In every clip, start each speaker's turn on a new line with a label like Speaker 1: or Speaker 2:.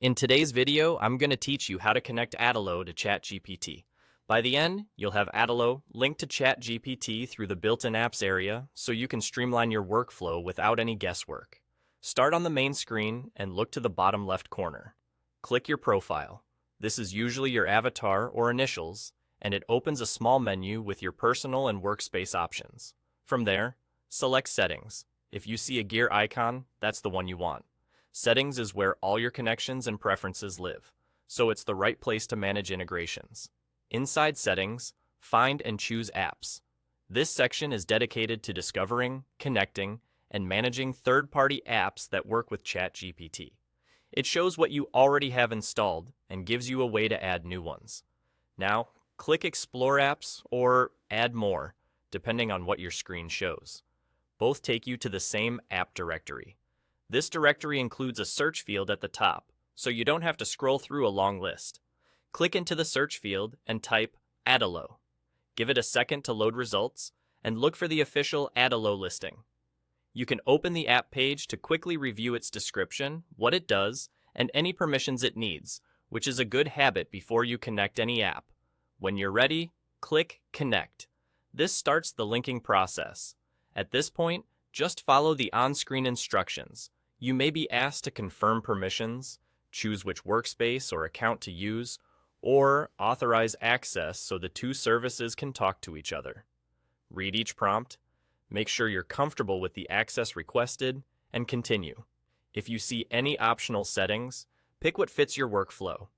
Speaker 1: In today's video, I'm going to teach you how to connect Adalo to ChatGPT. By the end, you'll have Adalo linked to ChatGPT through the built-in apps area so you can streamline your workflow without any guesswork. Start on the main screen and look to the bottom left corner. Click your profile. This is usually your avatar or initials, and it opens a small menu with your personal and workspace options. From there, select Settings. If you see a gear icon, that's the one you want. Settings is where all your connections and preferences live, so it's the right place to manage integrations. Inside Settings, find and choose Apps. This section is dedicated to discovering, connecting, and managing third-party apps that work with ChatGPT. It shows what you already have installed and gives you a way to add new ones. Now, click Explore Apps or Add More, depending on what your screen shows. Both take you to the same app directory. This directory includes a search field at the top, so you don't have to scroll through a long list. Click into the search field and type Adalo. Give it a second to load results, and look for the official Adalo listing. You can open the app page to quickly review its description, what it does, and any permissions it needs, which is a good habit before you connect any app. When you're ready, click Connect. This starts the linking process. At this point, just follow the on-screen instructions. You may be asked to confirm permissions, choose which workspace or account to use, or authorize access so the two services can talk to each other. Read each prompt, make sure you're comfortable with the access requested, and continue. If you see any optional settings, pick what fits your workflow.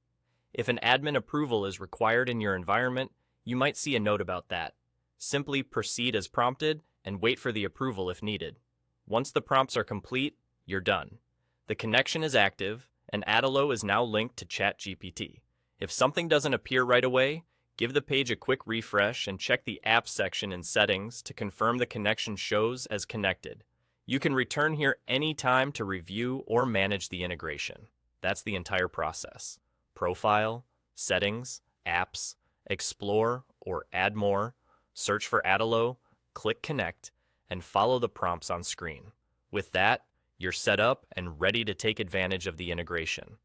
Speaker 1: If an admin approval is required in your environment, you might see a note about that. Simply proceed as prompted and wait for the approval if needed. Once the prompts are complete, you're done. The connection is active, and Adalo is now linked to ChatGPT. If something doesn't appear right away, give the page a quick refresh and check the Apps section in Settings to confirm the connection shows as connected. You can return here anytime to review or manage the integration. That's the entire process. Profile, Settings, Apps, Explore or Add More, search for Adalo, click Connect, and follow the prompts on screen. With that, you're set up and ready to take advantage of the integration.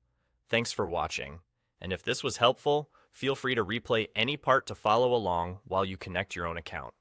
Speaker 1: Thanks for watching, and if this was helpful, feel free to replay any part to follow along while you connect your own account.